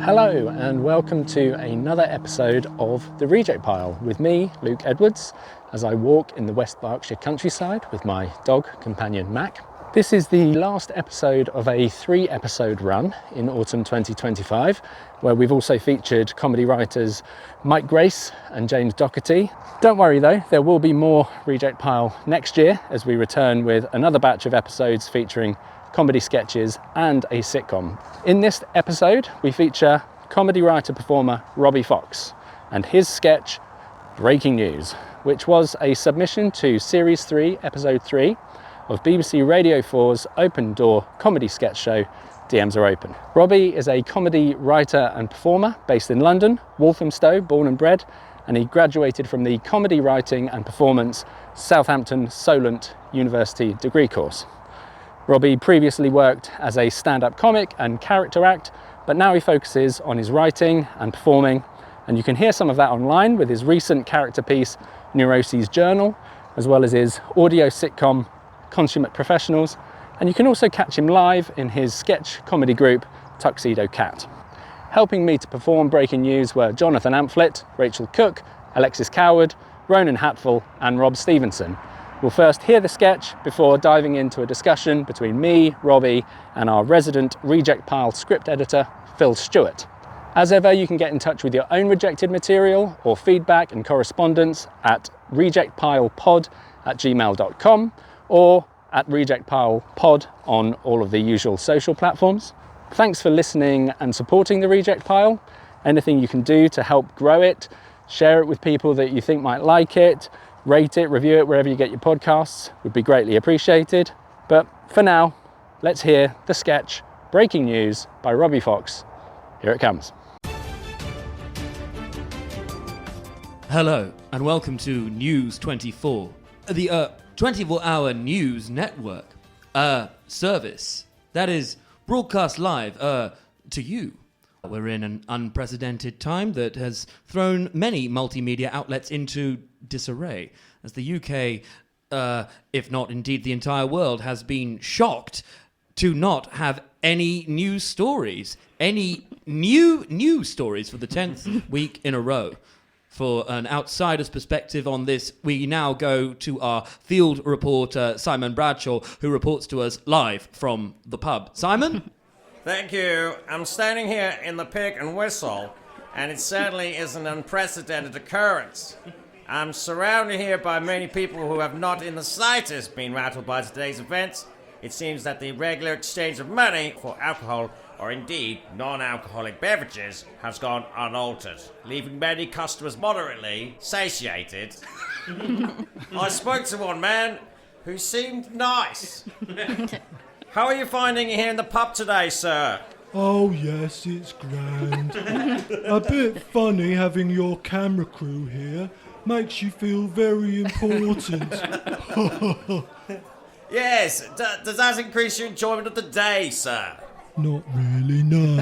Hello and welcome to another episode of The Reject Pile with me, Luke Edwards, as I walk in the West Berkshire countryside with my dog companion Mac. This is the last episode of a 3-episode run in autumn 2025, where we've also featured comedy writers Mike Grace and James Docherty. Don't worry though, there will be more Reject Pile next year as we return with another batch of episodes featuring comedy sketches and a sitcom. In this episode, we feature comedy writer-performer Robbie Fox and his sketch Breaking News, which was a submission to Series 3, Episode 3 of BBC Radio 4's open door comedy sketch show DMs Are Open. Robbie is a comedy writer and performer based in London, Walthamstow, born and bred, and he graduated from the Comedy Writing and Performance Southampton Solent University degree course. Robbie previously worked as a stand-up comic and character act, but now he focuses on his writing and performing, and you can hear some of that online with his recent character piece, Neuroses Journal, as well as his audio sitcom, Consummate Professionals, and you can also catch him live in his sketch comedy group, Tuxedo Cat. Helping me to perform Breaking News were Jonathan Amphlett, Rachel Cook, Alexis Coward, Ronan Hatfull, and Rob Stevenson. We'll first hear the sketch before diving into a discussion between me, Robbie, and our resident Reject Pile script editor, Phil Stewart. As ever, you can get in touch with your own rejected material or feedback and correspondence at rejectpilepod@gmail.com or at rejectpilepod on all of the usual social platforms. Thanks for listening and supporting the Reject Pile. Anything you can do to help grow it, share it with people that you think might like it, rate it, review it wherever you get your podcasts would be greatly appreciated. But for now, let's hear the sketch Breaking News by Robbie Fox. Here it comes. Hello and welcome to News 24, the 24-hour news network service that is broadcast live to you. We're in an unprecedented time that has thrown many multimedia outlets into disarray, as the UK, if not indeed the entire world, has been shocked to not have any news stories, any new news stories for the 10th week in a row. For an outsider's perspective on this, we now go to our field reporter, Simon Bradshaw, who reports to us live from the pub. Simon? Thank you. I'm standing here in the Pig and Whistle, and it certainly is an unprecedented occurrence. I'm surrounded here by many people who have not in the slightest been rattled by today's events. It seems that the regular exchange of money for alcohol, or indeed non-alcoholic beverages, has gone unaltered, leaving many customers moderately satiated. I spoke to one man who seemed nice. How are you finding it here in the pub today, sir? Oh yes, it's grand. A bit funny having your camera crew here. Makes you feel very important. Yes, does that increase your enjoyment of the day, sir? Not really, no.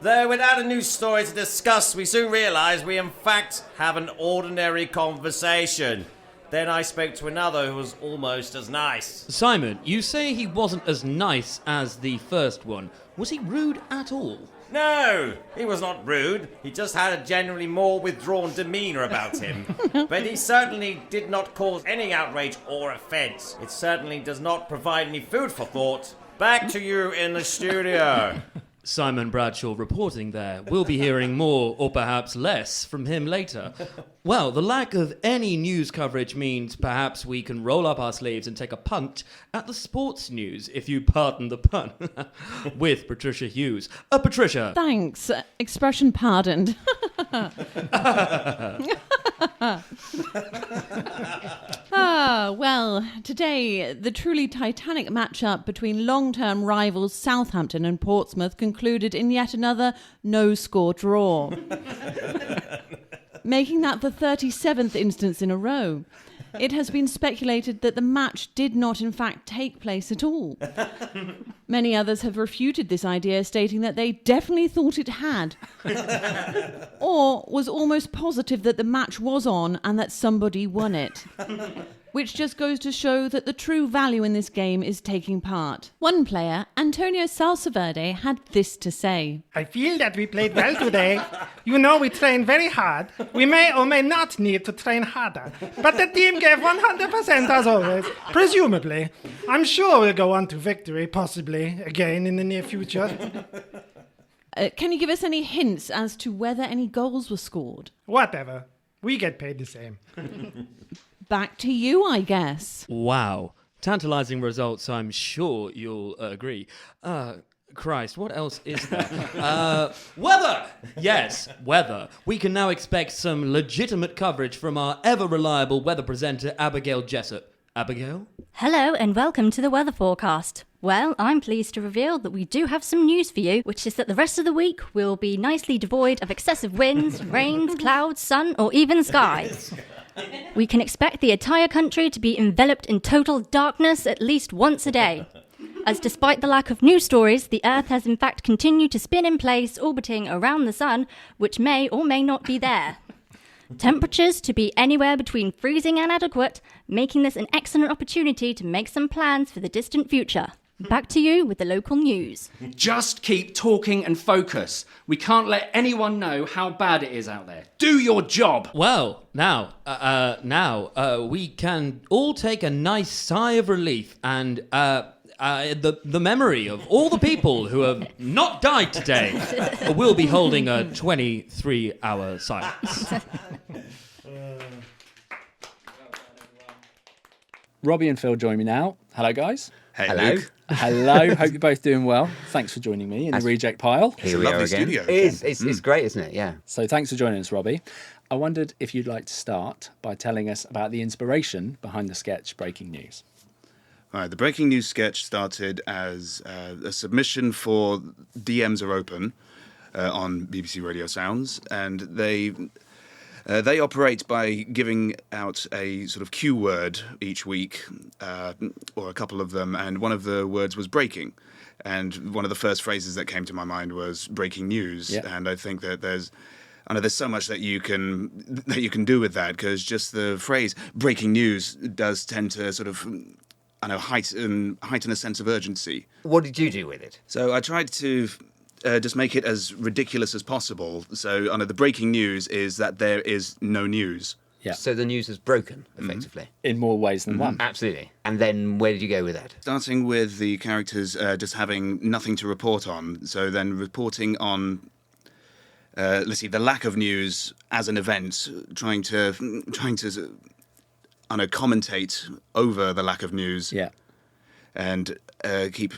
Though without a news story to discuss, we soon realised we in fact have an ordinary conversation. Then I spoke to another who was almost as nice. Simon, you say he wasn't as nice as the first one. Was he rude at all? No, he was not rude. He just had a generally more withdrawn demeanour about him. But he certainly did not cause any outrage or offence. It certainly does not provide any food for thought. Back to you in the studio. Simon Bradshaw reporting there. We'll be hearing more, or perhaps less, from him later. Well, the lack of any news coverage means perhaps we can roll up our sleeves and take a punt at the sports news, if you pardon the pun, with Patricia Hughes. Patricia. Thanks. Expression pardoned. Well, today, the truly titanic matchup between long-term rivals Southampton and Portsmouth concluded in yet another no-score draw, making that the 37th instance in a row. It has been speculated that the match did not in fact take place at all. Many others have refuted this idea, stating that they definitely thought it had, or was almost positive that the match was on and that somebody won it. which just goes to show that the true value in this game is taking part. One player, Antonio Salsaverde, had this to say. I feel that we played well today. You know, we trained very hard. We may or may not need to train harder. But the team gave 100% as always, presumably. I'm sure we'll go on to victory, possibly, again in the near future. Can you give us any hints as to whether any goals were scored? Whatever. We get paid the same. Back to you, I guess. Wow. Tantalizing results, I'm sure you'll agree. Christ, what else is there? Weather! Yes, weather. We can now expect some legitimate coverage from our ever-reliable weather presenter, Abigail Jessup. Abigail? Hello and welcome to the weather forecast. Well, I'm pleased to reveal that we do have some news for you, which is that the rest of the week will be nicely devoid of excessive winds, rains, clouds, sun, or even sky. We can expect the entire country to be enveloped in total darkness at least once a day. As despite the lack of news stories, the Earth has in fact continued to spin in place, orbiting around the sun, which may or may not be there. Temperatures to be anywhere between freezing and adequate, making this an excellent opportunity to make some plans for the distant future. Back to you with the local news. Just keep talking and focus. We can't let anyone know how bad it is out there. Do your job. Well, now, we can all take a nice sigh of relief and, the memory of all the people who have not died today will be holding a 23-hour silence. Robbie and Phil join me now. Hello, guys. Hey, Hello. Luke. Hello. Hope you're both doing well. Thanks for joining me in the reject pile. Here a we are lovely again. studio It is. It's great, isn't it? Yeah. So thanks for joining us, Robbie. I wondered if you'd like to start by telling us about the inspiration behind the sketch Breaking News. Right, the breaking news sketch started as a submission for DMs Are Open on BBC Radio Sounds, and they operate by giving out a sort of cue word each week, or a couple of them, and one of the words was breaking. And one of the first phrases that came to my mind was breaking news, and I think that there's so much that you can do with that, because just the phrase breaking news does tend to sort of heighten a sense of urgency. What did you do with it? So I tried to just make it as ridiculous as possible. So the breaking news is that there is no news. Yeah. So the news is broken, effectively. In more ways than one. Absolutely. And then where did you go with that? Starting with the characters just having nothing to report on. So then reporting on, the lack of news as an event, trying to commentate over the lack of news, and keep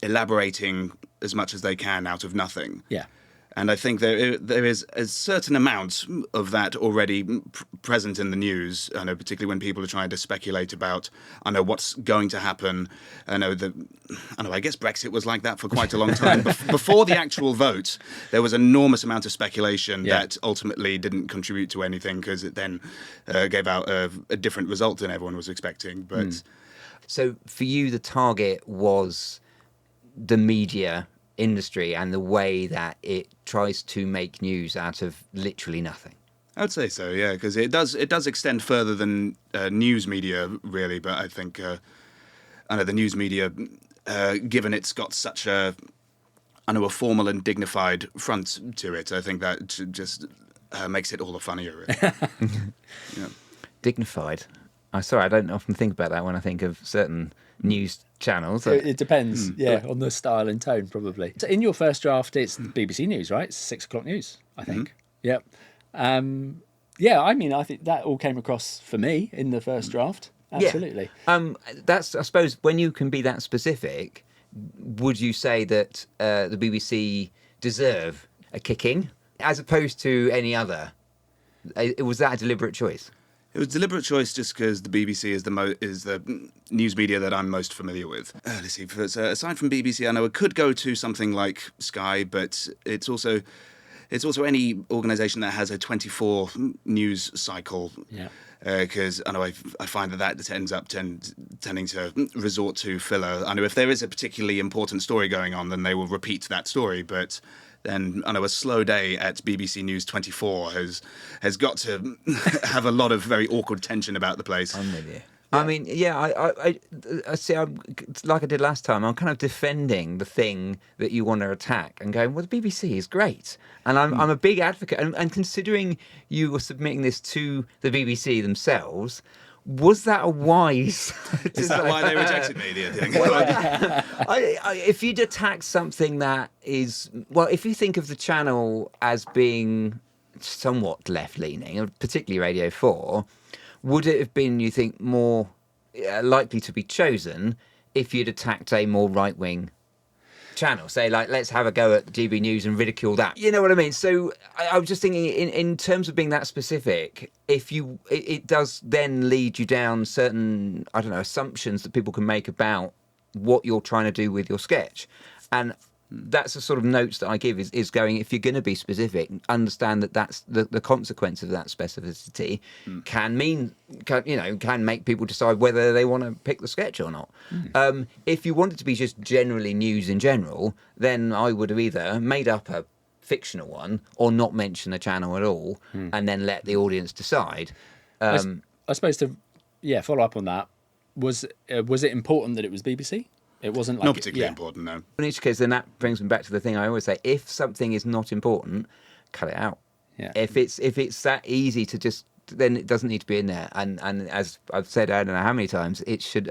elaborating as much as they can out of nothing. Yeah. And I think there is a certain amount of that already present in the news. I know, particularly when people are trying to speculate about, what's going to happen. I guess Brexit was like that for quite a long time. Before the actual vote, there was an enormous amount of speculation that ultimately didn't contribute to anything, because it then gave out a different result than everyone was expecting. But So for you, the target was the media industry and the way that it tries to make news out of literally nothing. I would say so, yeah, because it does extend further than news media, really. But I think the news media, given it's got such a formal and dignified front to it, I think that just makes it all the funnier. Really. Yeah. Dignified. I'm sorry, I don't often think about that when I think of certain news channels. It depends, on the style and tone, probably. So in your first draft, it's BBC News, right? It's 6 o'clock news, I think. Yep. I think that all came across for me in the first draft. Absolutely. Yeah. That's, I suppose, when you can be that specific, would you say that the BBC deserve a kicking as opposed to any other? Was that a deliberate choice? It was a deliberate choice just because the BBC is the news media that I'm most familiar with. Let's see. Aside from BBC, I know it could go to something like Sky, but it's also any organisation that has a 24 news cycle. Yeah. Because I know I find that ends up tending to resort to filler. I know if there is a particularly important story going on, then they will repeat that story. But then I know a slow day at BBC News 24 has got to have a lot of very awkward tension about the place. I'm with you. I mean, I see. Like I did last time, I'm kind of defending the thing that you want to attack and going, well, the BBC is great. And I'm a big advocate. And considering you were submitting this to the BBC themselves, was that a wise... Is that why they rejected me, do you think? If you'd attack something that is... Well, if you think of the channel as being somewhat left-leaning, particularly Radio 4... Would it have been, you think, more likely to be chosen if you'd attacked a more right-wing channel? Say, like, let's have a go at GB News and ridicule that. You know what I mean? So I was just thinking, in terms of being that specific, it does then lead you down certain, I don't know, assumptions that people can make about what you're trying to do with your sketch. And that's the sort of notes that I give is going, if you're going to be specific, understand that that's the consequence of that specificity can make people decide whether they want to pick the sketch or not. If you want it to be just generally news in general, then I would have either made up a fictional one or not mention the channel at all and then let the audience decide. I suppose to follow up on that, was it important that it was BBC? It wasn't like... Not particularly important, no. In each case, then that brings me back to the thing I always say. If something is not important, cut it out. Yeah. If it's that easy to just... Then it doesn't need to be in there. And as I've said, I don't know how many times, it should...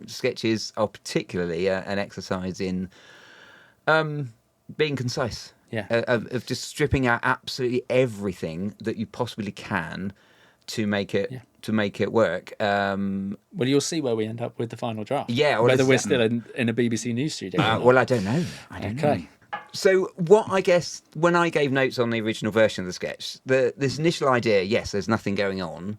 sketches are particularly an exercise in being concise. Yeah. Of just stripping out absolutely everything that you possibly can to make it... Yeah. To make it work. Well, you'll see where we end up with the final draft. Yeah. Whether we're still in a BBC News studio. Well, I don't know. I don't know. So what I guess, when I gave notes on the original version of the sketch, this initial idea, yes, there's nothing going on.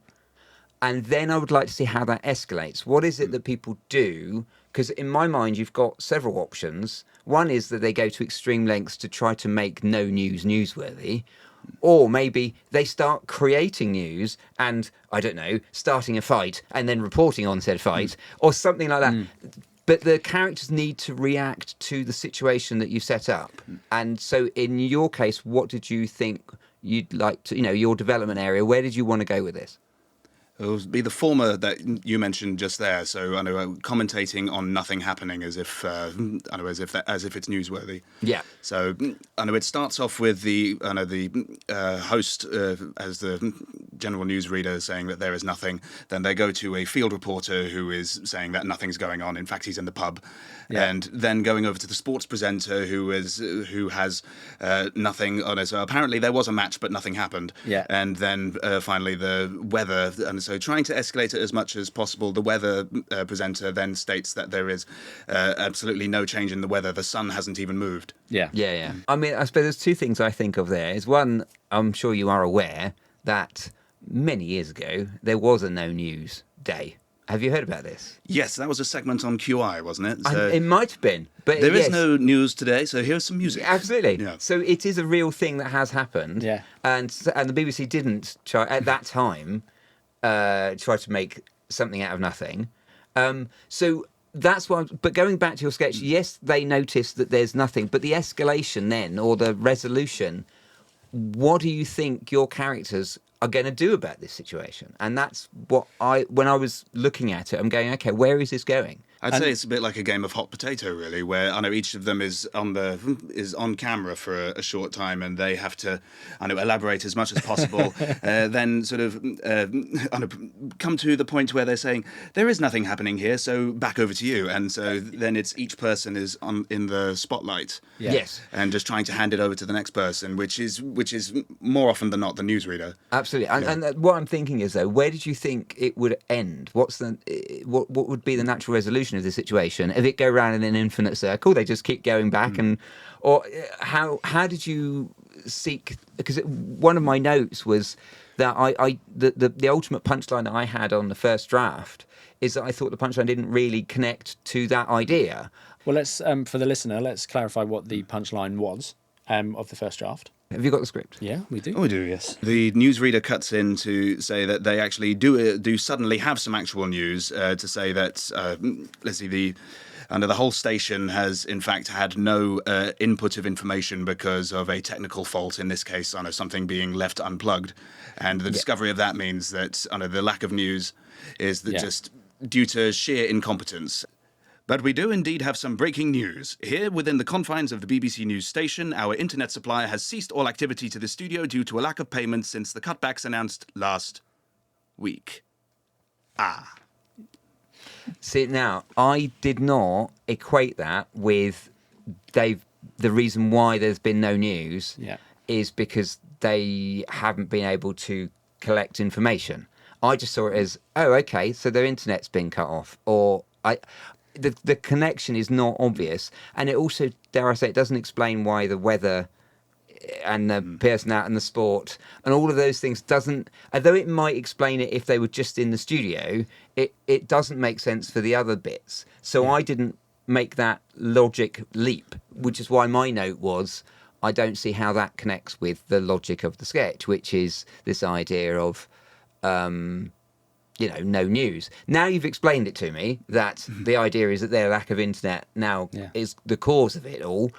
And then I would like to see how that escalates. What is it that people do? Because in my mind, you've got several options. One is that they go to extreme lengths to try to make no news newsworthy. Or maybe they start creating news and, I don't know, starting a fight and then reporting on said fight or something like that. But the characters need to react to the situation that you set up. And so in your case, what did you think you'd like to, your development area, where did you want to go with this? It would be the former that you mentioned just there. So I know commentating on nothing happening as if as if it's newsworthy. Yeah. So I know it starts off with the host as the general newsreader saying that there is nothing. Then they go to a field reporter who is saying that nothing's going on. In fact, he's in the pub. Yeah. And then going over to the sports presenter who has nothing on it. So apparently there was a match, but nothing happened. Yeah. And then finally the weather. And so trying to escalate it as much as possible, the weather presenter then states that there is absolutely no change in the weather. The sun hasn't even moved. Yeah. Yeah. I mean, I suppose there's two things I think of there. Is one, I'm sure you are aware that many years ago there was a no news day. Have you heard about this? Yes, that was a segment on QI, wasn't it? So it might have been. But there is no news today, so here's some music. Absolutely. Yeah. So it is a real thing that has happened. Yeah. And the BBC didn't try, at that time, try to make something out of nothing. So that's why... But going back to your sketch, yes, they noticed that there's nothing, but the escalation then, or the resolution, what do you think your characters are going to do about this situation? And that's what when I was looking at it, I'm going, okay, where is this going? I'd say it's a bit like a game of hot potato, really, where I know each of them is on camera for a short time, and they have to, elaborate as much as possible. Then sort of come to the point where they're saying there is nothing happening here, so back over to you. And so then it's each person is in the spotlight. Yeah. Yes. And just trying to hand it over to the next person, which is more often than not the newsreader. Absolutely. And what I'm thinking is, though, where did you think it would end? What would be the natural resolution of the situation? If it go around in an infinite circle, they just keep going back, or how did you seek? Because one of my notes was that the ultimate punchline that I had on the first draft is that I thought the punchline didn't really connect to that idea. Well, let's for the listener, let's clarify what the punchline was of the first draft. Have you got the script? Yeah, we do. Oh, we do, yes. The newsreader cuts in to say that they actually do suddenly have some actual news to say that, let's see, the whole station has in fact had no input of information because of a technical fault, in this case, something being left unplugged. And the discovery of that means that the lack of news is just due to sheer incompetence. But we do indeed have some breaking news. Here, within the confines of the BBC News station, our internet supplier has ceased all activity to the studio due to a lack of payment since the cutbacks announced last week. See, now, I did not equate that with the reason why there's been no news is because they haven't been able to collect information. I just saw it as, oh, okay, so their internet's been cut off. Or the connection is not obvious. And it also, dare I say, it doesn't explain why the weather and the person out in the sport and all of those things doesn't, although it might explain it if they were just in the studio, it doesn't make sense for the other bits. So I didn't make that logic leap, which is why my note was, I don't see how that connects with the logic of the sketch, which is this idea of, no news. Now you've explained it to me that the idea is that their lack of internet now is the cause of it all.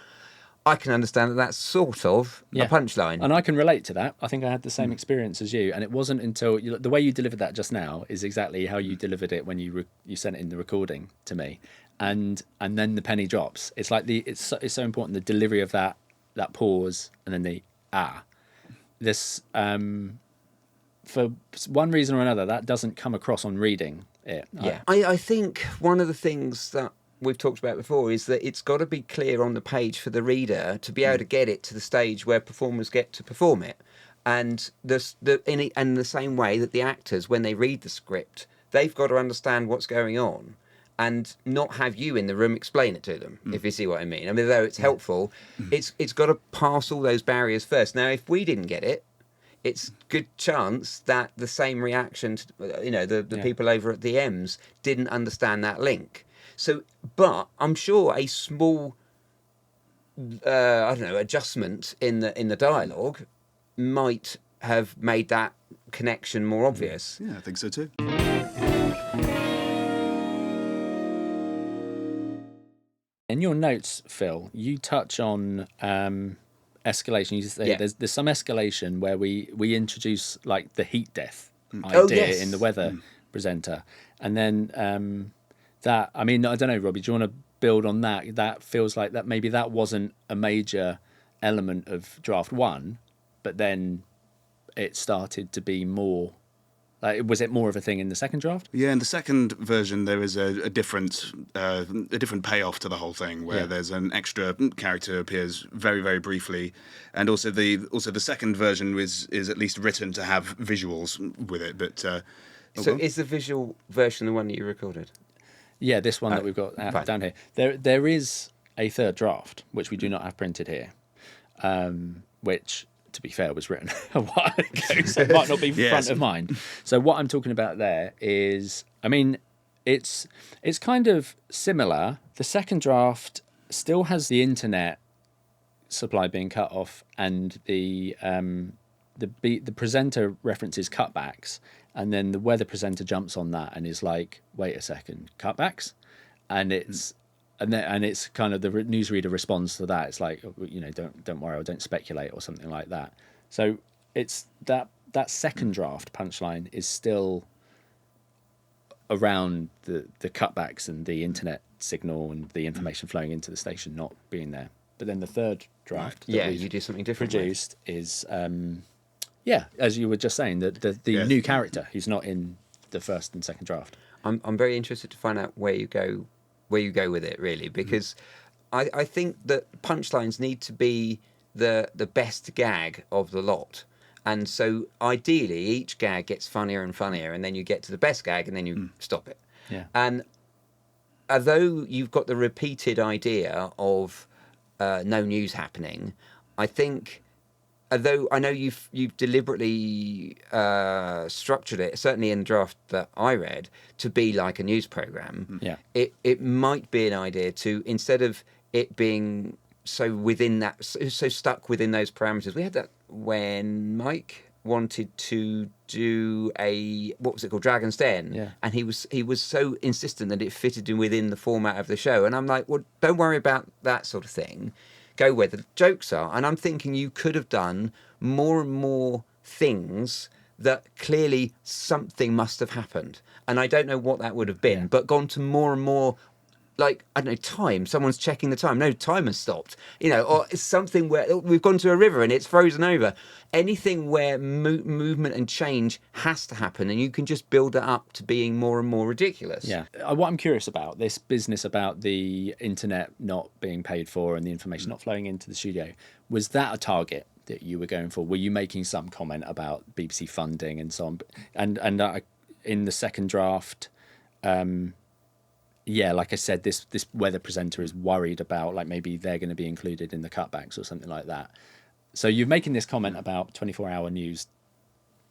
I can understand that that's sort of a punchline. And I can relate to that. I think I had the same experience as you. And it wasn't until the way you delivered that just now is exactly how you delivered it when you sent in the recording to me. And then the penny drops. It's like it's so important, the delivery of that pause and then the this for one reason or another that doesn't come across on reading it. I think one of the things that we've talked about before is that it's got to be clear on the page for the reader to be able to get it to the stage where performers get to perform it. And in the same way that the actors, when they read the script, they've got to understand what's going on and not have you in the room explain it to them, if you see what I mean. I mean, though it's helpful, it's got to pass all those barriers first. Now, if we didn't get it, it's good chance that the same reaction to, the people over at the M's didn't understand that link. So, but I'm sure a small, adjustment in the dialogue might have made that connection more obvious. Yeah, I think so too. In your notes, Phil, you touch on escalation. You say there's some escalation where we introduce like the heat death idea in the weather presenter, and then that, I mean, I don't know, Robbie, do you want to build on that? That feels like that maybe that wasn't a major element of draft one, but then it started to be more. Was it more of a thing in the second draft? Yeah, in the second version, there is a different payoff to the whole thing, where there's an extra character who appears very, very briefly, and also the second version is at least written to have visuals with it. But is the visual version the one that you recorded? Yeah, this one that we've got down here. There is a third draft which we do not have printed here, which, to be fair, was written a while ago, so it might not be front of mind. So what I'm talking about there is, I mean, it's kind of similar. The second draft still has the internet supply being cut off, and the presenter references cutbacks, and then the weather presenter jumps on that and is like, "Wait a second, cutbacks," and it's. And it's kind of the newsreader responds to that. It's like, don't worry, or don't speculate, or something like that. So it's that second draft punchline is still around the cutbacks and the internet signal and the information flowing into the station not being there. But then the third draft, you do something different. Produced is, as you were just saying, the new character who's not in the first and second draft. I'm very interested to find out where you go with it, really, because I think that punchlines need to be the best gag of the lot. And so ideally each gag gets funnier and funnier, and then you get to the best gag and then you stop it. Yeah. And although you've got the repeated idea of no news happening, I think, although I know you've deliberately structured it, certainly in the draft that I read, to be like a news program. Yeah. It might be an idea to, instead of it being within that, so stuck within those parameters. We had that when Mike wanted to do what was it called, Dragon's Den, and he was so insistent that it fitted in within the format of the show, and I'm like, well, don't worry about that sort of thing, go where the jokes are. And I'm thinking you could have done more and more things that clearly something must have happened, and I don't know what that would have been, but gone to more and more, like, I don't know, time. Someone's checking the time. No, time has stopped. Or it's something where we've gone to a river and it's frozen over. Anything where movement and change has to happen, and you can just build that up to being more and more ridiculous. Yeah. What I'm curious about, this business about the internet not being paid for and the information not flowing into the studio, was that a target that you were going for? Were you making some comment about BBC funding and so on? And in the second draft, like I said, this weather presenter is worried about, like, maybe they're going to be included in the cutbacks or something like that. So you're making this comment about 24-hour news,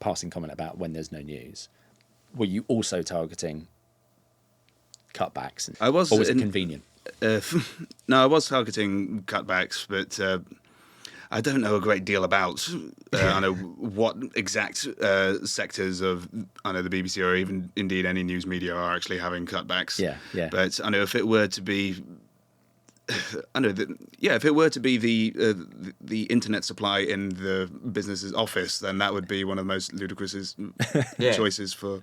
passing comment about when there's no news. Were you also targeting cutbacks? I was. Or was it convenient? No, I was targeting cutbacks, but I don't know a great deal about I know what exact sectors of the BBC or even indeed any news media are actually having cutbacks. Yeah. But I know if it were to be, if it were to be the internet supply in the business's office, then that would be one of the most ludicrous choices for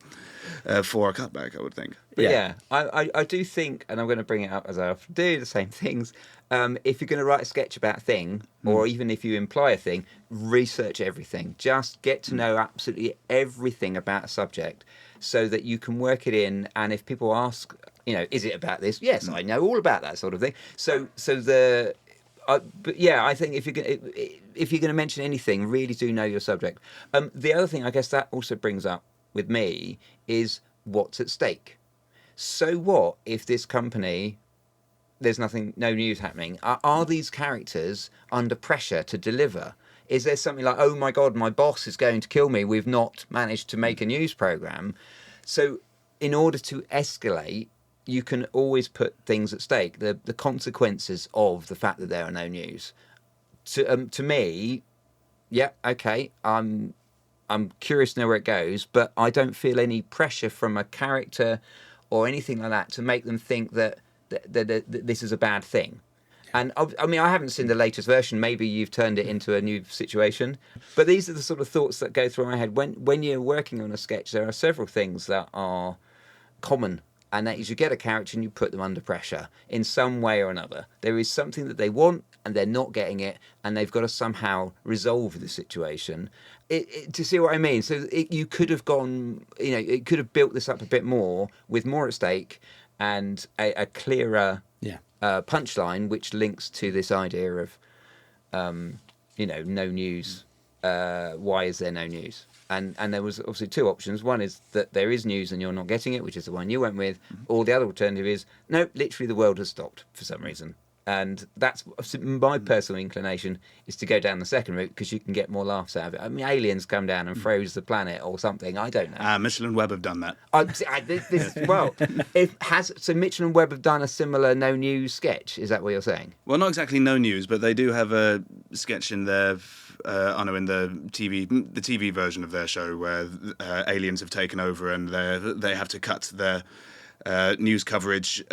a cutback, I would think. But I do think, and I'm going to bring it up as I often do, the same things. If you're going to write a sketch about a thing, or even if you imply a thing, research everything. Just get to know absolutely everything about a subject so that you can work it in. And if people ask, is it about this? Yes, I know all about that sort of thing. But I think if you're going to mention anything, really do know your subject. The other thing, I guess, that also brings up with me is what's at stake. So what if this company, there's no news happening? Are these characters under pressure to deliver? Is there something like, oh my God, my boss is going to kill me, we've not managed to make a news programme? So in order to escalate, you can always put things at stake, the consequences of the fact that there are no news. To me, okay, I'm curious to know where it goes, but I don't feel any pressure from a character or anything like that to make them think that this is a bad thing. And I mean, I haven't seen the latest version. Maybe you've turned it into a new situation. But these are the sort of thoughts that go through my head. When you're working on a sketch, there are several things that are common. And that is, you get a character and you put them under pressure in some way or another. There is something that they want and they're not getting it, and they've got to somehow resolve the situation. To see what I mean? So you could have gone, it could have built this up a bit more with more at stake and a clearer punchline, which links to this idea of, no news. Why is there no news? And there was obviously two options. One is that there is news and you're not getting it, which is the one you went with. Or the other alternative is, no, literally the world has stopped for some reason. And that's my personal inclination, is to go down the second route because you can get more laughs out of it. I mean, aliens come down and froze the planet or something. I don't know. Mitchell and Webb have done that. So Mitchell and Webb have done a similar no news sketch. Is that what you're saying? Well, not exactly no news, but they do have a sketch in there. In the TV version of their show where aliens have taken over and they have to cut their news coverage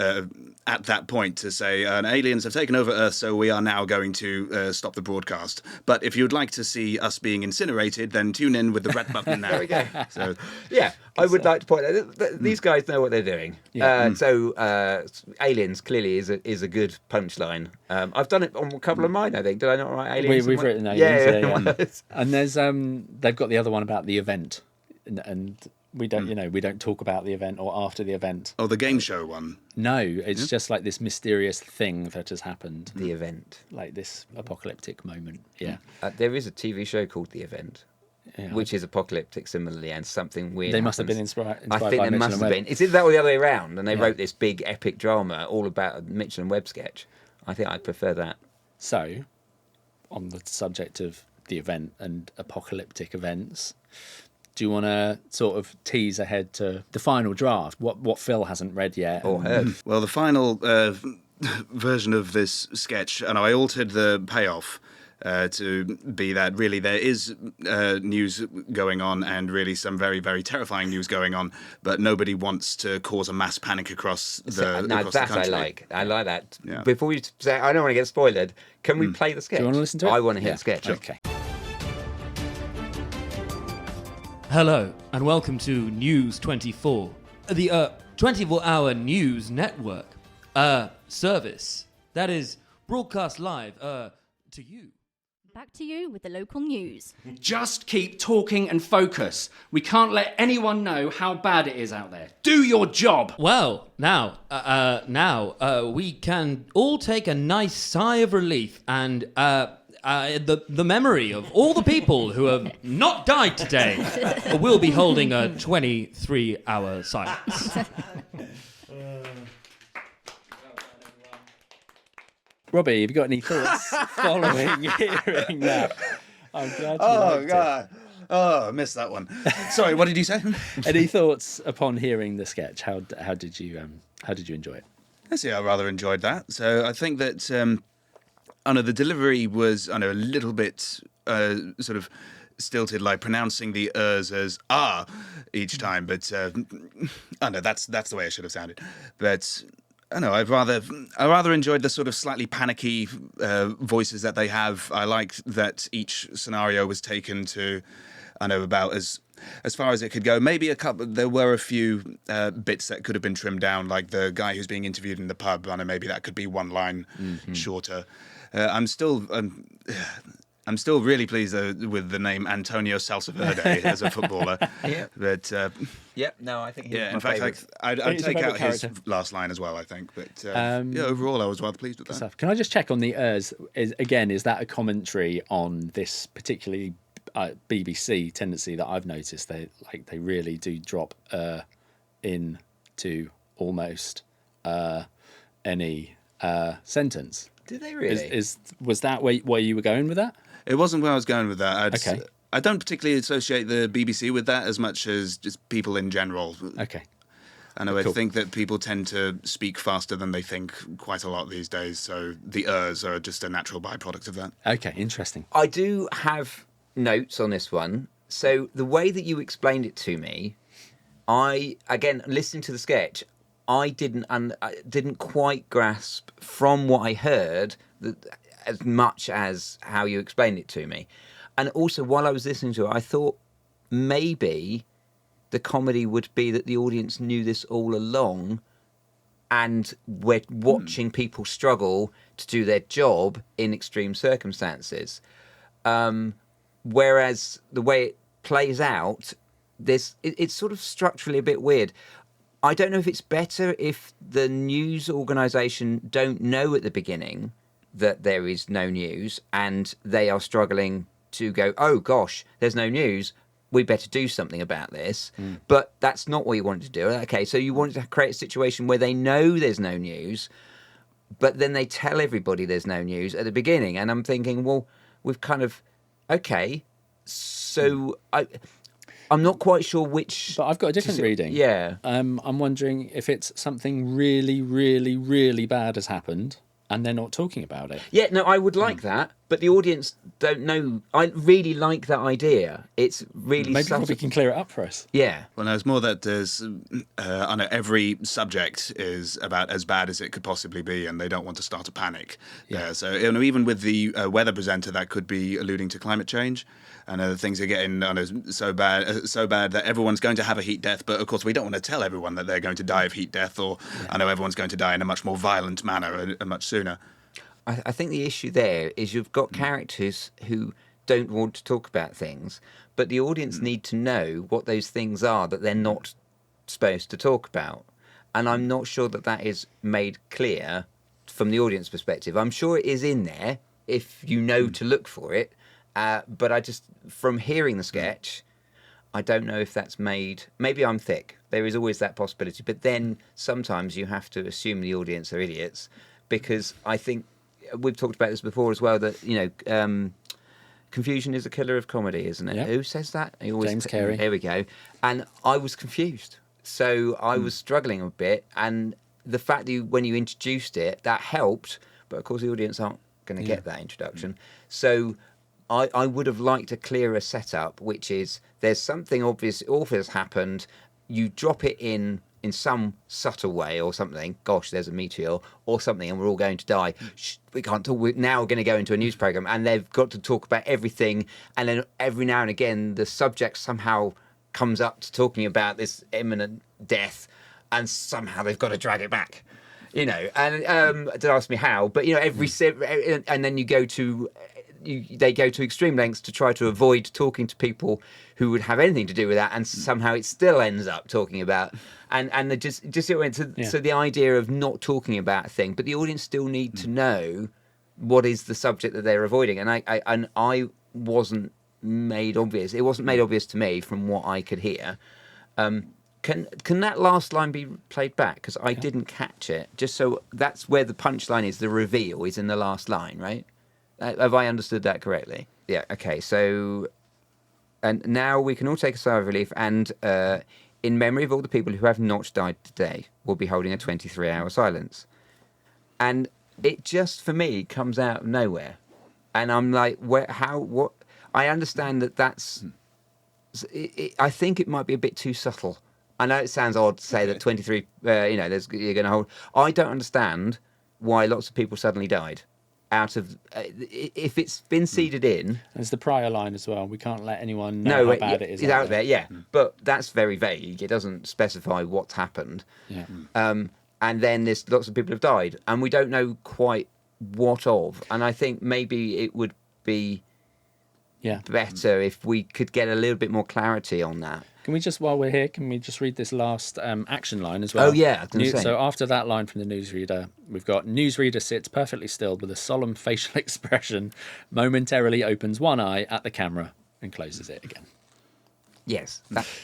at that point to say aliens have taken over Earth, so we are now going to stop the broadcast. But if you'd like to see us being incinerated, then tune in with the red button now. There we go. So, I would like to point out that these guys know what they're doing. So aliens clearly is a good punchline. I've done it on a couple of mine, I think. Did I not write aliens? We've written aliens. Yeah. And there's they've got the other one about the event, and we don't we don't talk about the event or after the event. Oh, the game show one. No, it's just like this mysterious thing that has happened. The event, like this apocalyptic moment. Yeah, there is a TV show called The Event. Yeah. Which is apocalyptic similarly, and something weird. They must have been inspired. I think they must have been. It's either that or the other way around, and they wrote this big epic drama all about a Mitchell and Webb sketch. I think I'd prefer that. So, on the subject of the event and apocalyptic events, do you want to sort of tease ahead to the final draft? What Phil hasn't read yet or heard? Well, the final version of this sketch, and I altered the payoff to be that really there is news going on, and really some very, very terrifying news going on, but nobody wants to cause a mass panic across the country. I like that. Yeah. Before you say, I don't want to get spoiled. Can we play the sketch? Do you want to listen to it? I want to hear the sketch. Okay. Hello, and welcome to News 24, the 24-hour news network service that is broadcast live to you. Back to you with the local news. Just keep talking and focus. We can't let anyone know how bad it is out there. Do your job. Well, now we can all take a nice sigh of relief, and the memory of all the people who have not died today will be holding a 23-hour silence. Robbie, have you got any thoughts following hearing that? I'm glad you Oh, liked God. Oh, I missed that one. Sorry, what did you say? it. Any thoughts upon hearing the sketch? How did you enjoy it? I see. I rather enjoyed that. So I think that the delivery was a little bit sort of stilted, like pronouncing the ers as ah each time. But that's the way it should have sounded. But I rather enjoyed the sort of slightly panicky voices that they have. I liked that each scenario was taken to, about as far as it could go. Maybe there were a few bits that could have been trimmed down, like the guy who's being interviewed in the pub. Maybe that could be one line shorter. I'm still really pleased with the name Antonio Salsaverde as a footballer. Yeah. But I think he's in my fact, favourite. I'd He's take your out favourite his character. last line as well, I think. But overall, I was rather pleased with that. Stuff. Can I just check on the ers? Is that a commentary on this particularly BBC tendency that I've noticed? They really do drop into almost any sentence. Did they really? Was that where you were going with that? It wasn't where I was going with that. Okay. I don't particularly associate the BBC with that as much as just people in general. Okay. I know. Cool. I think that people tend to speak faster than they think quite a lot these days, so the ers are just a natural byproduct of that. Okay, interesting. I do have notes on this one. So the way that you explained it to me, again, listening to the sketch, I didn't quite grasp from what I heard as much as how you explained it to me. And also, while I was listening to it, I thought maybe the comedy would be that the audience knew this all along, and we're watching people struggle to do their job in extreme circumstances. Whereas the way it plays out, it's sort of structurally a bit weird. I don't know if it's better if the news organisation don't know at the beginning that there is no news and they are struggling to go, oh gosh, there's no news, we better do something about this. But that's not what you wanted to do. Okay, so you wanted to create a situation where they know there's no news, but then they tell everybody there's no news at the beginning. And I'm thinking, well, we've kind of, okay, so I'm not quite sure which... But I've got a different reading. Yeah. I'm wondering if it's something really, really, really bad has happened and they're not talking about it. Yeah, no, I would like that, but the audience don't know. I really like that idea. It's really Maybe Robbie can clear it up for us. Yeah. Well, no, it's more that there's, I know every subject is about as bad as it could possibly be, and they don't want to start a panic. Yeah. So even with the weather presenter, that could be alluding to climate change. And things are getting so bad that everyone's going to have a heat death. But of course, we don't want to tell everyone that they're going to die of heat death, or I know everyone's going to die in a much more violent manner and much sooner. I think the issue there is you've got characters who don't want to talk about things, but the audience need to know what those things are that they're not supposed to talk about. And I'm not sure that is made clear from the audience perspective. I'm sure it is in there if you know to look for it. But I just, from hearing the sketch, I don't know if that's made... Maybe I'm thick. There is always that possibility. But then sometimes you have to assume the audience are idiots, because I think we've talked about this before as well, that, confusion is a killer of comedy, isn't it? Yeah. Who says that? James Carey. Here we go. And I was confused. So I was struggling a bit, and the fact that when you introduced it, that helped, but of course the audience aren't going to get that introduction. So I would have liked a clearer setup, which is there's something obvious, awful has happened, you drop it in some subtle way or something, gosh, there's a meteor or something and we're all going to die. Shh, we can't talk, we're now going to go into a news program, and they've got to talk about everything, and then every now and again the subject somehow comes up to talking about this imminent death, and somehow they've got to drag it back. You know, and don't ask me how, but you know, and then they go to extreme lengths to try to avoid talking to people who would have anything to do with that, and somehow it still ends up talking about, and they just see what I mean? So the idea of not talking about a thing, but the audience still need to know what is the subject that they're avoiding, and I wasn't made obvious. It wasn't made obvious to me from what I could hear. Can that last line be played back? Because I didn't catch it. Just so that's where the punchline is. The reveal is in the last line, right? Have I understood that correctly? Yeah. Okay. So, and now we can all take a sigh of relief. And in memory of all the people who have not died today, we'll be holding a 23-hour silence. And it just, for me, comes out of nowhere. And I'm like, where? How? What? I understand that that's. I think it might be a bit too subtle. I know it sounds odd to say that 23, you're going to hold. I don't understand why lots of people suddenly died out of. If it's been seeded in. There's the prior line as well. We can't let anyone know how bad it is. It's out there, yeah. But that's very vague. It doesn't specify what's happened. Yeah. And then there's lots of people have died, and we don't know quite what of. And I think maybe it would be better if we could get a little bit more clarity on that. Can we just, while we're here, can we just read this last action line as well? Oh, yeah. So after that line from the newsreader, we've got newsreader sits perfectly still with a solemn facial expression, momentarily opens one eye at the camera and closes it again. Yes.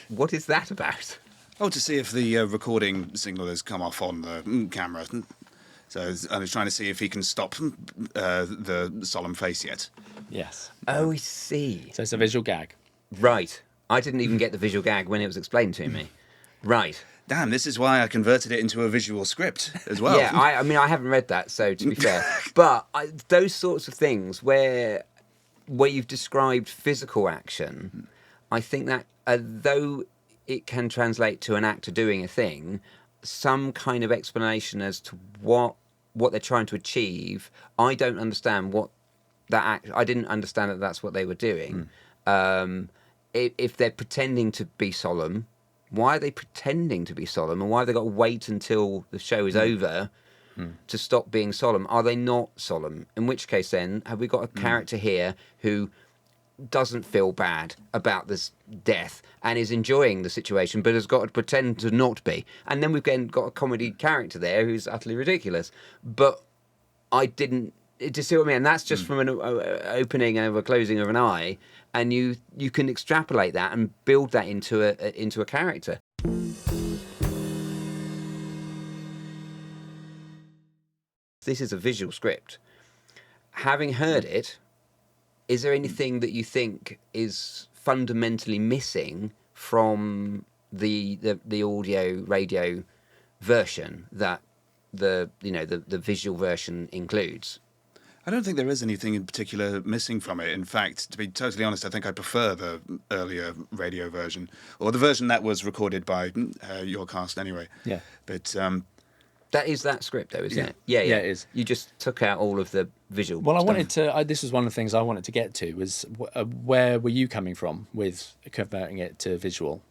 What is that about? Oh, to see if the recording signal has come off on the camera. So I was trying to see if he can stop the solemn face yet. Yes. Oh, I see. So it's a visual gag. Right. I didn't even get the visual gag when it was explained to me. Right. Damn, this is why I converted it into a visual script as well. Yeah, I mean, I haven't read that, so to be fair. But those sorts of things where you've described physical action, I think that though it can translate to an actor doing a thing, some kind of explanation as to what they're trying to achieve, I don't understand what that I didn't understand that that's what they were doing. If they're pretending to be solemn, why are they pretending to be solemn, and why have they got to wait until the show is over to stop being solemn? Are they not solemn? In which case, then, have we got a character here who doesn't feel bad about this death and is enjoying the situation, but has got to pretend to not be? And then we've got a comedy character there who's utterly ridiculous. But I didn't. Do you see what I mean? And that's just from an opening and a closing of an eye, and you can extrapolate that and build that into a character. This is a visual script. Having heard it, is there anything that you think is fundamentally missing from the audio radio version that the visual version includes? I don't think there is anything in particular missing from it. In fact, to be totally honest, I think I prefer the earlier radio version, or the version that was recorded by your cast anyway. Yeah. But that is that script, though, isn't it? Yeah, it is. You just took out all of the visual. Well, I stuff. wanted to. This was one of the things I wanted to get to. Was where were you coming from with converting it to visual?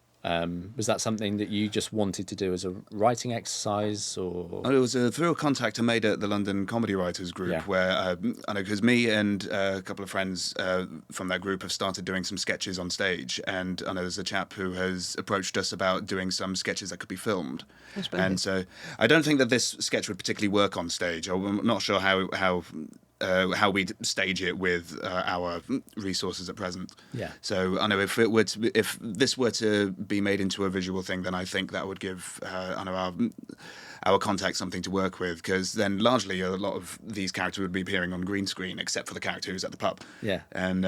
Was that something that you just wanted to do as a writing exercise, or? It was through a contact I made at the London Comedy Writers Group, where I know because me and a couple of friends from that group have started doing some sketches on stage, and I know there's a chap who has approached us about doing some sketches that could be filmed. And so I don't think that this sketch would particularly work on stage. I'm not sure how we'd stage it with our resources at present. Yeah. So I know if this were to be made into a visual thing, then I think that would give our contact something to work with, because then largely a lot of these characters would be appearing on green screen, except for the character who's at the pub. Yeah. And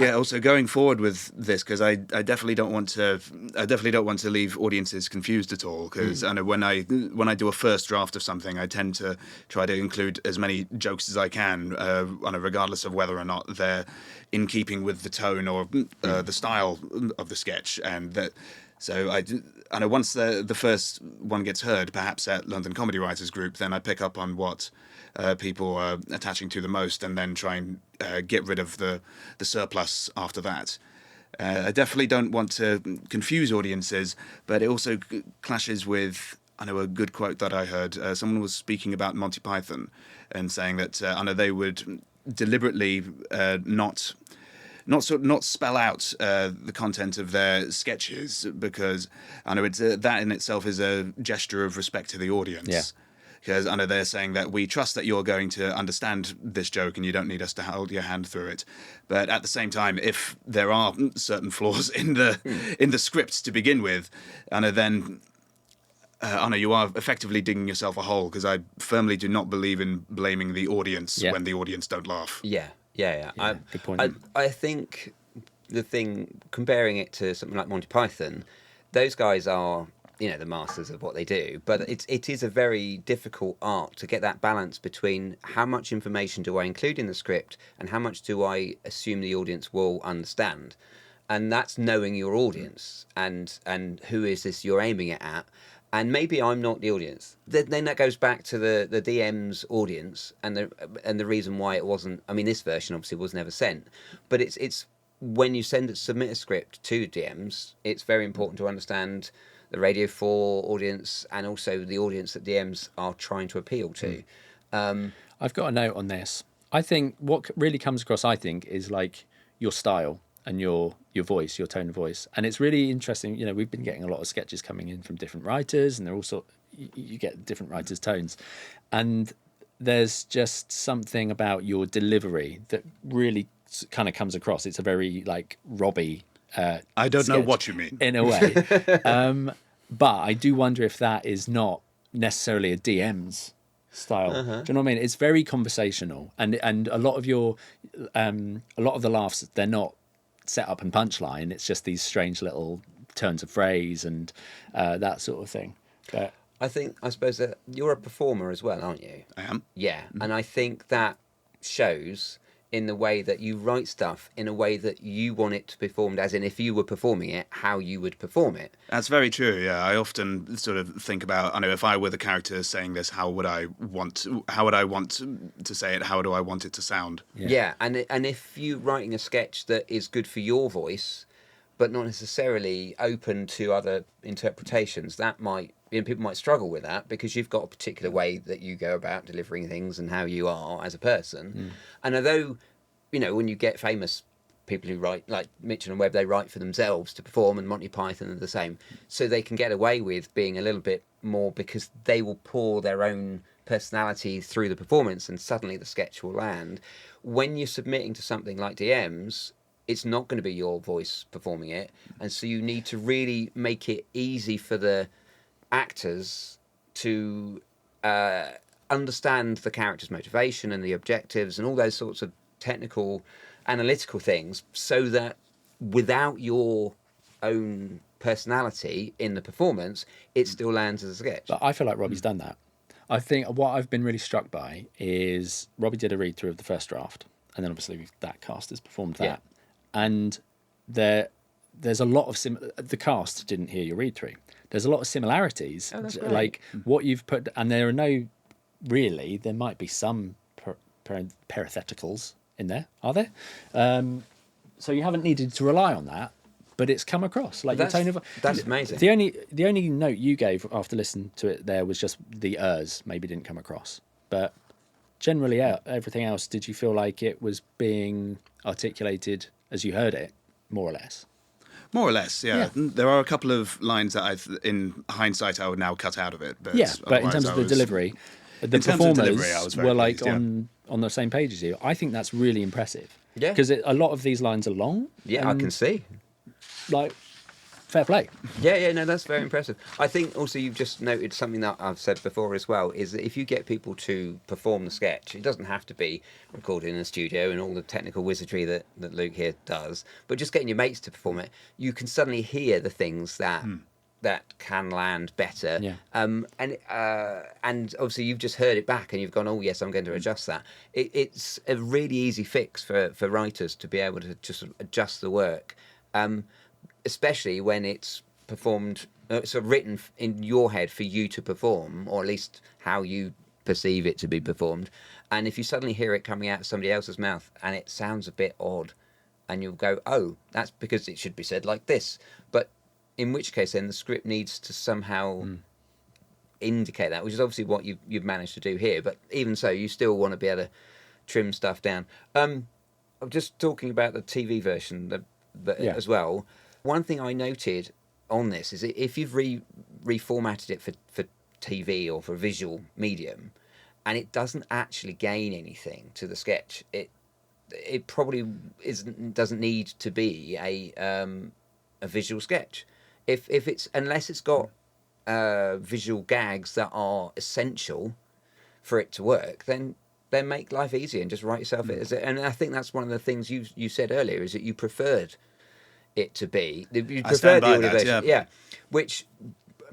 Yeah. Also, going forward with this, because I definitely don't want to leave audiences confused at all. Because I know when I do a first draft of something, I tend to try to include as many jokes as I can, regardless of whether or not they're in keeping with the tone or the style of the sketch, and that. So I know once the first one gets heard, perhaps at London Comedy Writers Group, then I pick up on what people are attaching to the most, and then try and get rid of the surplus after that. I definitely don't want to confuse audiences, but it also clashes with, I know, a good quote that I heard. Someone was speaking about Monty Python and saying that I know they would deliberately not spell out the content of their sketches, because I know that in itself is a gesture of respect to the audience. Yeah. Because I know they're saying that we trust that you're going to understand this joke and you don't need us to hold your hand through it. But at the same time, if there are certain flaws in the script to begin with, I know then you are effectively digging yourself a hole, because I firmly do not believe in blaming the audience when the audience don't laugh. Yeah. Good point. I think the thing, comparing it to something like Monty Python, those guys are, the masters of what they do. But it is a very difficult art to get that balance between how much information do I include in the script and how much do I assume the audience will understand. And that's knowing your audience and who is this you're aiming it at. And maybe I'm not the audience. Then that goes back to the DM's audience and the reason why it wasn't. I mean, this version obviously was never sent, but it's when you submit a script to DMs, it's very important to understand the Radio 4 audience and also the audience that DMs are trying to appeal to. I've got a note on this. I think what really comes across, is like your style and your voice, your tone of voice. And it's really interesting. We've been getting a lot of sketches coming in from different writers, and they're also, you get different writers' tones. And there's just something about your delivery that really kind of comes across. It's a very like Robbie I don't know what you mean. In a way. But I do wonder if that is not necessarily a DM's style. Do you know what I mean? It's very conversational, and a lot of the laughs, they're not set up and punchline. It's just these strange little turns of phrase and that sort of thing. But I suppose that you're a performer as well, aren't you? I am. Yeah, and I think that shows in the way that you write stuff in a way that you want it to be performed, as in if you were performing it, how you would perform it. That's very true, yeah. I often sort of think about, if I were the character saying this, how would I want to say it? How do I want it to sound? Yeah, and if you're writing a sketch that is good for your voice, but not necessarily open to other interpretations, that might, people might struggle with that because you've got a particular way that you go about delivering things and how you are as a person. And although, when you get famous people who write, like Mitchell and Webb, they write for themselves to perform, and Monty Python are the same. So they can get away with being a little bit more because they will pour their own personality through the performance and suddenly the sketch will land. When you're submitting to something like DMs, it's not going to be your voice performing it. And so you need to really make it easy for the actors to understand the character's motivation and the objectives and all those sorts of technical, analytical things, so that without your own personality in the performance, it still lands as a sketch. But I feel like Robbie's done that. I think what I've been really struck by is Robbie did a read through of the first draft, and then obviously that cast has performed that. Yeah. And there's a lot of the cast didn't hear your read through. There's a lot of similarities, like what you've put, and there might be some parentheticals in there, are there? So you haven't needed to rely on that, but it's come across like your tone of. That's amazing. The only note you gave after listening to it there was just the ers maybe didn't come across, but generally everything else. Did you feel like it was being articulated as you heard it, more or less? More or less, yeah. There are a couple of lines that in hindsight, I would now cut out of it. But but in terms of the delivery, the performers were like on the same page as you. I think that's really impressive. Yeah. Because a lot of these lines are long. Yeah, I can see. Like, fair play. Yeah, no, that's very impressive. I think also you've just noted something that I've said before as well, is that if you get people to perform the sketch, it doesn't have to be recorded in a studio and all the technical wizardry that Luke here does, but just getting your mates to perform it, you can suddenly hear the things that can land better. Yeah. And obviously you've just heard it back and you've gone, oh yes, I'm going to adjust that. It's a really easy fix for writers to be able to just adjust the work. Especially when it's performed, sort of written in your head for you to perform, or at least how you perceive it to be performed. And if you suddenly hear it coming out of somebody else's mouth and it sounds a bit odd, and you'll go, oh, that's because it should be said like this. But in which case then the script needs to somehow indicate that, which is obviously what you've managed to do here. But even so, you still want to be able to trim stuff down. I'm just talking about the TV version as well. One thing I noted on this is if you've reformatted it for TV or for visual medium, and it doesn't actually gain anything to the sketch, it probably doesn't need to be a visual sketch. If it's, unless it's got visual gags that are essential for it to work, then make life easier and just write yourself it as it. And I think that's one of the things you said earlier, is that you preferred it to be. You preferred the audio version, yeah. Which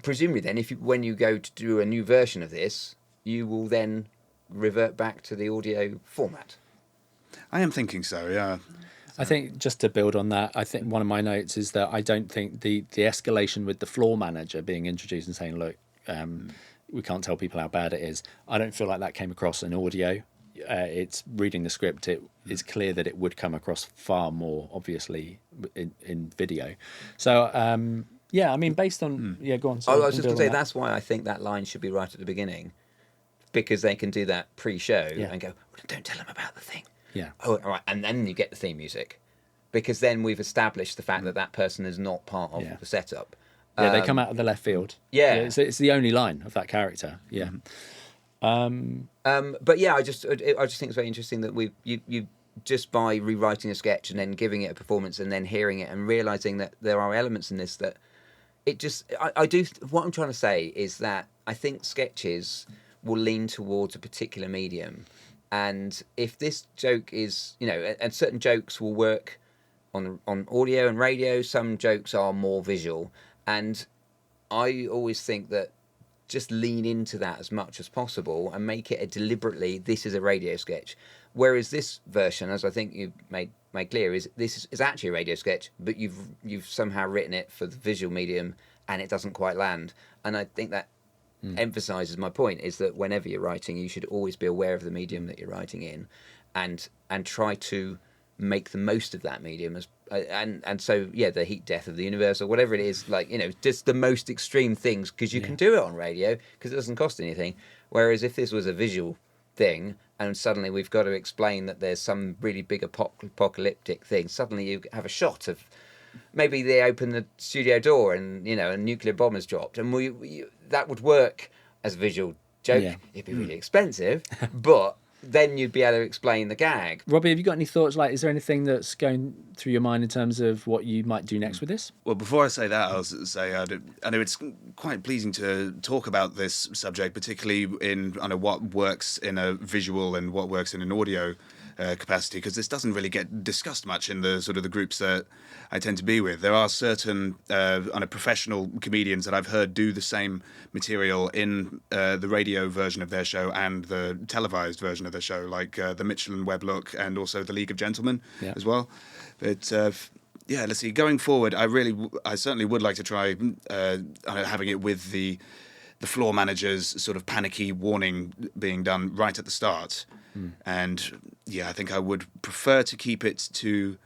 presumably then, when you go to do a new version of this, you will then revert back to the audio format. I am thinking so, yeah. I think, just to build on that, I think one of my notes is that I don't think the escalation with the floor manager being introduced and saying, look, we can't tell people how bad it is, I don't feel like that came across in audio. It's reading the script, it's clear that it would come across far more obviously in video. So yeah, I mean, based on go on. I was just going to say that's why I think that line should be right at the beginning, because they can do that pre-show and go, don't tell them about the thing. Yeah. Oh, all right, and then you get the theme music, because then we've established the fact that person is not part of the setup. Yeah, they come out of the left field. Yeah, it's the only line of that character. Yeah. But yeah, I just think it's very interesting that you just by rewriting a sketch and then giving it a performance and then hearing it and realizing that there are elements in this that it just what I'm trying to say is that I think sketches will lean towards a particular medium, and if this joke is, and certain jokes will work on audio and radio, some jokes are more visual, and I always think that just lean into that as much as possible and make it deliberately, this is a radio sketch. Whereas this version, as I think you made clear, is actually a radio sketch, but you've somehow written it for the visual medium and it doesn't quite land. And I think that emphasises my point, is that whenever you're writing, you should always be aware of the medium that you're writing in and try to make the most of that medium and so the heat death of the universe or whatever it is, just the most extreme things, because you can do it on radio because it doesn't cost anything. Whereas if this was a visual thing and suddenly we've got to explain that there's some really big apocalyptic thing, suddenly you have a shot of maybe they open the studio door and a nuclear bomb has dropped, and that would work as a visual joke. It'd be really expensive, but then you'd be able to explain the gag. Robbie, have you got any thoughts? Is there anything that's going through your mind in terms of what you might do next with this? Well, before I say that, I'll say I know it's quite pleasing to talk about this subject, particularly in what works in a visual and what works in an audio capacity, because this doesn't really get discussed much in the sort of the groups that I tend to be with. There are certain professional comedians that I've heard do the same material in the radio version of their show and the televised version of their show, like the Mitchell and Webb Look and also the League of Gentlemen as well. But let's see. Going forward, I certainly would like to try having it with the floor manager's sort of panicky warning being done right at the start. And I think I would prefer to keep it to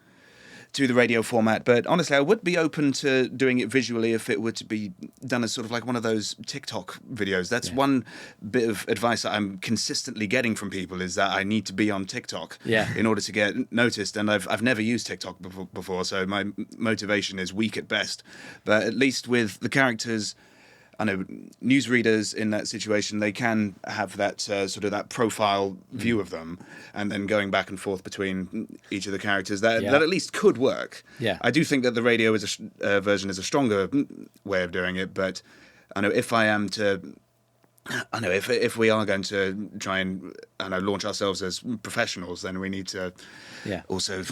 the radio format, but honestly I would be open to doing it visually if it were to be done as sort of like one of those TikTok videos. That's one bit of advice that I'm consistently getting from people, is that I need to be on TikTok in order to get noticed, and I've never used TikTok before, so my motivation is weak at best. But at least with the characters, I know newsreaders in that situation, they can have that sort of that profile view of them, and then going back and forth between each of the characters. That at least could work. Yeah. I do think that the radio version is a stronger way of doing it, but I know if we are going to try and launch ourselves as professionals, then we need to also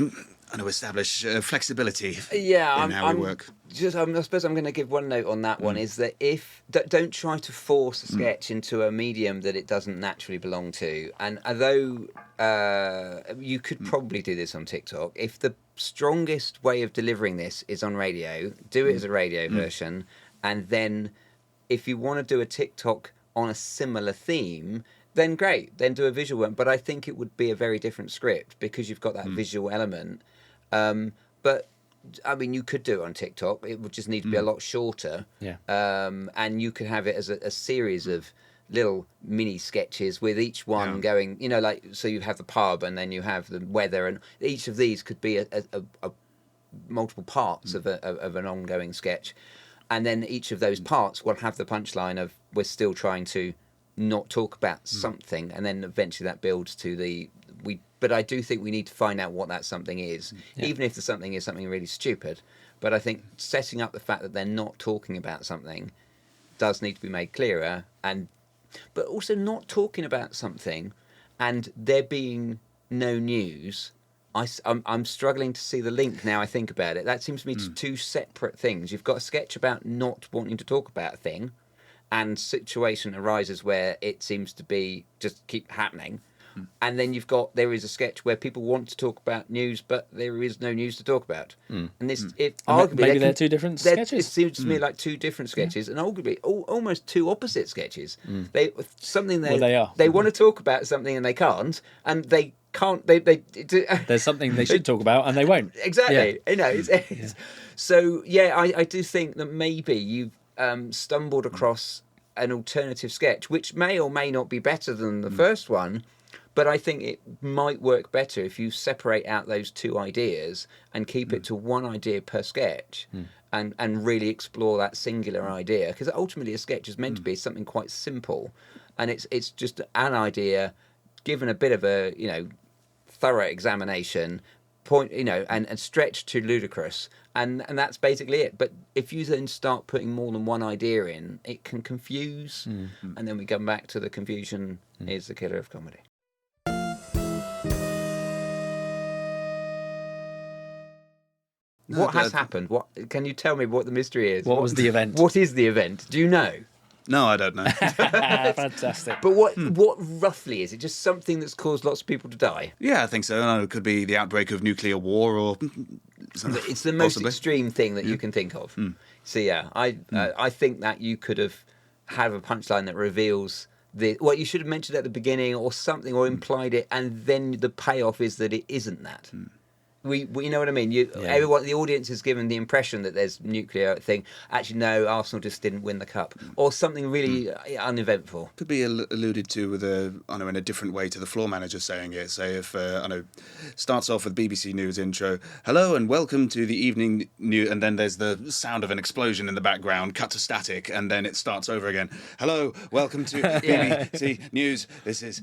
establish flexibility in how we work. I suppose I'm going to give one note on that one, is that don't try to force a sketch into a medium that it doesn't naturally belong to. And although you could probably do this on TikTok, if the strongest way of delivering this is on radio, do it as a radio version, and then if you want to do a TikTok on a similar theme, then great, then do a visual one. But I think it would be a very different script because you've got that visual element. But I mean, you could do it on TikTok. It would just need to be a lot shorter. Yeah. And you could have it as a series of little mini sketches with each one going, like, so you have the pub and then you have the weather, and each of these could be a multiple parts of an ongoing sketch. And then each of those parts will have the punchline of, we're still trying to not talk about something, and then eventually that builds to but I do think we need to find out what that something is, even if the something is something really stupid. But I think setting up the fact that they're not talking about something does need to be made clearer, but also not talking about something and there being no news. I'm struggling to see the link now I think about it. That seems to me two separate things. You've got a sketch about not wanting to talk about a thing, and situation arises where it seems to be just keep happening. And then there is a sketch where people want to talk about news, but there is no news to talk about. And this, arguably, maybe they're two different sketches. It seems to me like two different sketches, and arguably almost two opposite sketches. They want to talk about something and they can't, and they can't. There's something they should talk about and they won't. Exactly. So I do think that maybe you've stumbled across an alternative sketch, which may or may not be better than the first one. But I think it might work better if you separate out those two ideas and keep it to one idea per sketch, and really explore that singular idea. Because ultimately a sketch is meant to be something quite simple, and it's just an idea given a bit of a thorough examination, and stretched to ludicrous, and that's basically it. But if you then start putting more than one idea in, it can confuse, and then we come back to the confusion is the killer of comedy. What has happened? What can you tell me? What the mystery is? What was the event? What is the event? Do you know? No, I don't know. Fantastic. But what roughly is it? Just something that's caused lots of people to die? Yeah, I think so. I don't know, it could be the outbreak of nuclear war or something. It's the most extreme thing that you can think of. So I think that you could have had a punchline that reveals what you should have mentioned at the beginning or something, or implied it, and then the payoff is that it isn't that. We you know what I mean? Everyone, the audience is given the impression that there's nuclear thing. Actually, no, Arsenal just didn't win the cup, or something really uneventful. Could be alluded to with in a different way to the floor manager saying it. Say if starts off with BBC News intro, hello and welcome to the evening news, and then there's the sound of an explosion in the background, cut to static, and then it starts over again. Hello, welcome to BBC News. This is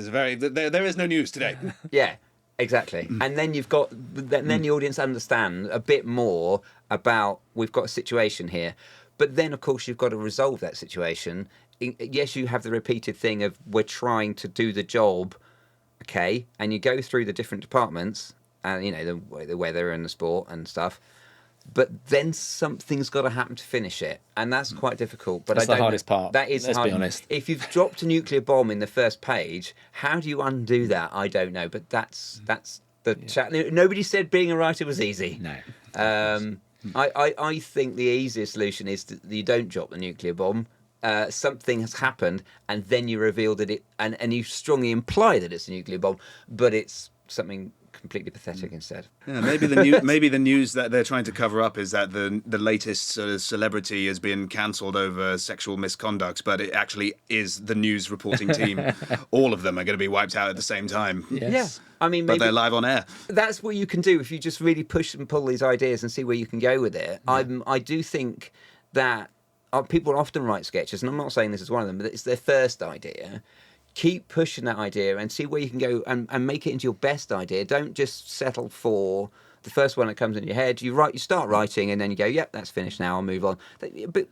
very. There is no news today. Yeah. Exactly. And then you've got, then the audience understand a bit more about, we've got a situation here. But then, of course, you've got to resolve that situation. Yes, you have the repeated thing of, we're trying to do the job, okay? And you go through the different departments, and the weather and the sport and stuff. But then something's got to happen to finish it, and that's quite difficult. But that's the hardest part. That is Let's hard. be honest. If you've dropped a nuclear bomb in the first page, how do you undo that? I don't know. But that's the chat. Nobody said being a writer was easy. No. I think the easiest solution is that you don't drop the nuclear bomb. Something has happened, and then you reveal that it, and you strongly imply that it's a nuclear bomb, but it's something completely pathetic instead. Yeah, maybe the news that they're trying to cover up is that the latest sort of celebrity has been cancelled over sexual misconduct, but it actually is the news reporting team. All of them are going to be wiped out at the same time. Yes. Yeah, I mean, but they're live on air. That's what you can do if you just really push and pull these ideas and see where you can go with it. I do think that people often write sketches, and I'm not saying this is one of them, but it's their first idea. Keep pushing that idea and see where you can go and make it into your best idea. Don't just settle for the first one that comes in your head. You start writing, and then you go, yep, that's finished now, I'll move on. But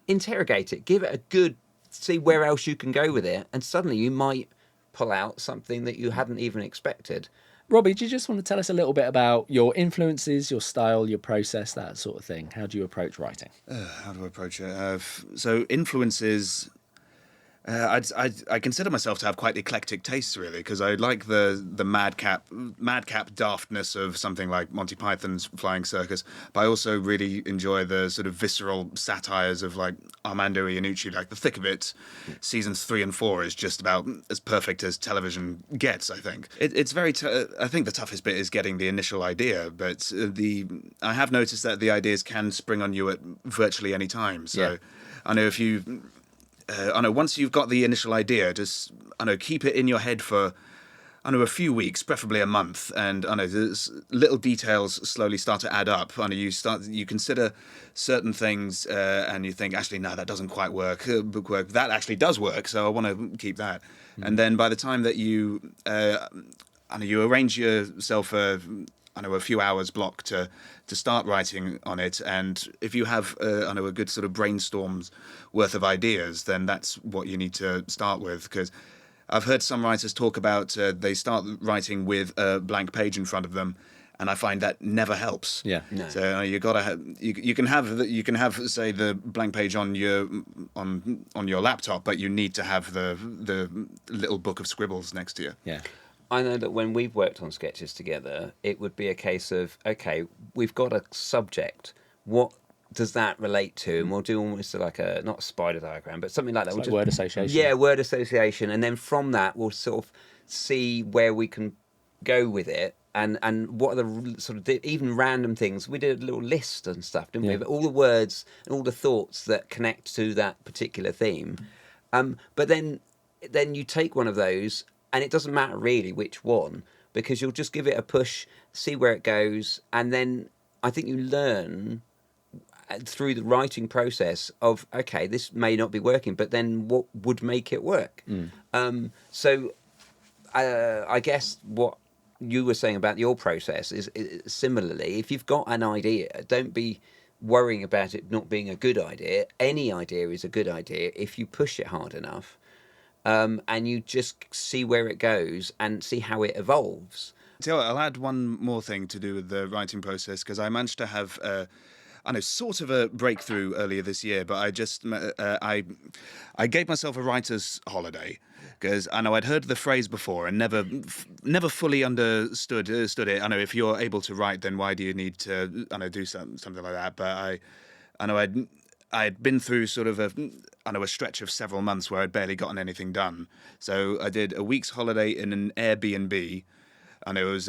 interrogate it, give it a good, see where else you can go with it, and suddenly you might pull out something that you hadn't even expected. Robbie, do you just want to tell us a little bit about your influences, your style, your process, that sort of thing? How do you approach writing? How do I approach it? So influences. I consider myself to have quite eclectic tastes, really, because I like the madcap daftness of something like Monty Python's Flying Circus, but I also really enjoy the sort of visceral satires of like Armando Iannucci. Like The Thick of It, seasons 3 and 4 is just about as perfect as television gets. I think it's very. I think the toughest bit is getting the initial idea, but I have noticed that the ideas can spring on you at virtually any time. So I know if you. Once you've got the initial idea, just keep it in your head for a few weeks, preferably a month, and there's little details slowly start to add up. You consider certain things, and you think, actually, no, that doesn't quite work. That actually does work, so I want to keep that. And then by the time that you arrange yourself a few hours block to start writing on it, and if you have a good sort of brainstorm's worth of ideas, then that's what you need to start with. Because I've heard some writers talk about they start writing with a blank page in front of them, and I find that never helps. Yeah. No. So you got to you can have say the blank page on your laptop, but you need to have the little book of scribbles next to you. Yeah. I know that when we've worked on sketches together, it would be a case of, okay, we've got a subject. What does that relate to? And we'll do almost like not a spider diagram, but something like that. It's like word association. Yeah, word association. And then from that, we'll sort of see where we can go with it. And what are the sort of even random things. We did a little list and stuff, didn't we? Of all the words and all the thoughts that connect to that particular theme. But then you take one of those, and it doesn't matter really which one, because you'll just give it a push, see where it goes, and then I think you learn through the writing process of, okay, this may not be working, but then what would make it work? So I guess what you were saying about your process is similarly, if you've got an idea, don't be worrying about it not being a good idea. Any idea is a good idea if you push it hard enough. And you just see where it goes and see how it evolves. So I'll add one more thing to do with the writing process, because I managed to have, sort of a breakthrough earlier this year. But I gave myself a writer's holiday, because I know I'd heard the phrase before and never fully understood it. I know if you're able to write, then why do you need to do something like that? But I'd been through sort of a stretch of several months where I'd barely gotten anything done. So I did a week's holiday in an Airbnb, and it was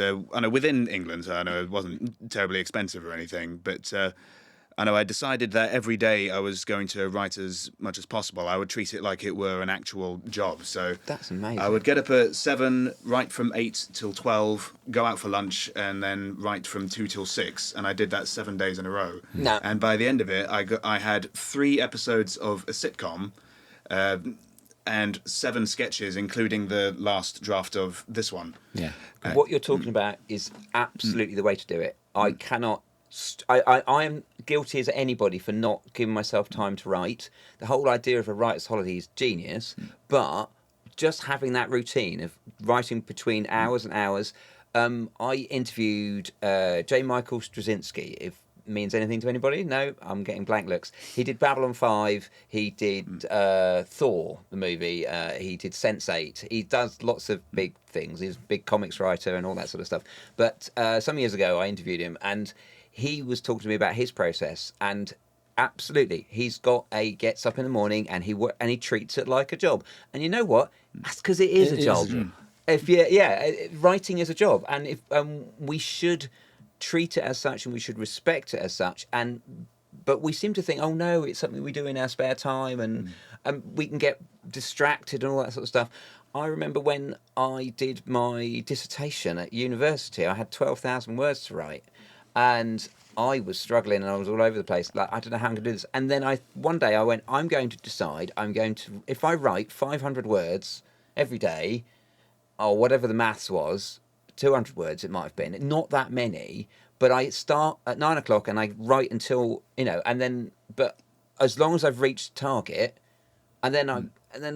within England, so I know it wasn't terribly expensive or anything. But I decided that every day I was going to write as much as possible. I would treat it like it were an actual job. So that's amazing. I would get up at 7, write from 8 till 12, go out for lunch, and then write from 2 till 6. And I did that 7 days in a row. No. And by the end of it, I had 3 episodes of a sitcom, and 7 sketches, including the last draft of this one. Yeah. What you're talking about is absolutely the way to do it. I cannot. I am guilty as anybody for not giving myself time to write. The whole idea of a writer's holiday is genius, but just having that routine of writing between hours and hours. I interviewed J. Michael Straczynski, if it means anything to anybody. No, I'm getting blank looks. He did Babylon 5. He did Thor, the movie. He did Sense8. He does lots of big things. He's a big comics writer and all that sort of stuff. But some years ago, I interviewed him, and he was talking to me about his process, and absolutely, he's gets up in the morning and he treats it like a job. And you know what? That's because it is a job. Writing is a job, and if we should treat it as such, and we should respect it as such. But we seem to think, oh no, it's something we do in our spare time, and we can get distracted and all that sort of stuff. I remember when I did my dissertation at university, I had 12,000 words to write. And I was struggling and I was all over the place. Like, I don't know how I'm going to do this. And then one day I went, I'm going to decide, if I write 500 words every day, or whatever the maths was, 200 words it might have been, not that many, but I start at 9 o'clock and I write until, but as long as I've reached target, and then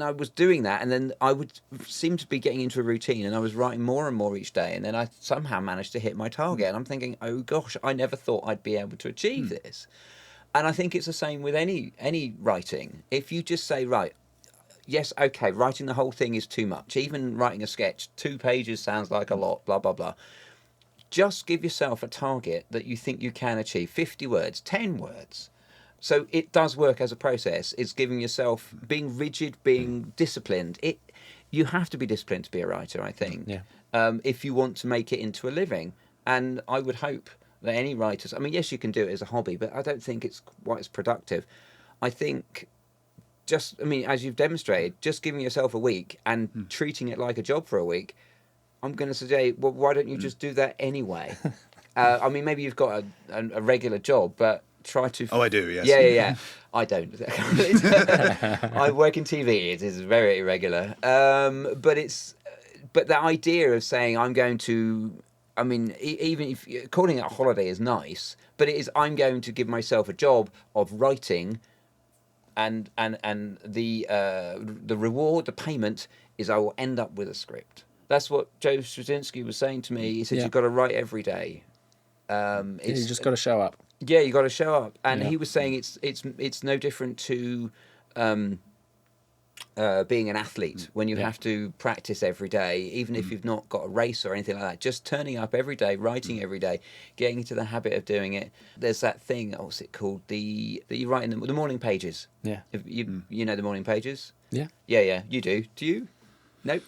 I was doing that, and then I would seem to be getting into a routine, and I was writing more and more each day, and then I somehow managed to hit my target. And I'm thinking, oh gosh, I never thought I'd be able to achieve this. And I think it's the same with any writing. If you just say, right, yes, okay, writing the whole thing is too much. Even writing a sketch, 2 pages sounds like a lot, blah, blah, blah. Just give yourself a target that you think you can achieve. 50 words, 10 words. So it does work as a process. It's giving yourself, being rigid, being disciplined. You have to be disciplined to be a writer, I think, if you want to make it into a living. And I would hope that any writers, I mean, yes, you can do it as a hobby, but I don't think it's quite as productive. I think as you've demonstrated, just giving yourself a week and treating it like a job for a week, I'm going to suggest, well, why don't you just do that anyway? I mean, maybe you've got a regular job, but try to... Oh, I do, yes. Yeah. I don't. I work in TV. It is very irregular. But the idea of saying I'm going to... I mean, even if calling it a holiday is nice, but it is I'm going to give myself a job of writing, and the reward, the payment is I will end up with a script. That's what Joe Straczynski was saying to me. He said, you've got to write every day. You just got to show up. Yeah, you got to show up. And he was saying it's no different to being an athlete when you have to practice every day, even if you've not got a race or anything like that. Just turning up every day, writing every day, getting into the habit of doing it. There's that thing, what's it called? That you write in the morning pages. Yeah. You know the morning pages? Yeah. Yeah, you do. Do you? Nope.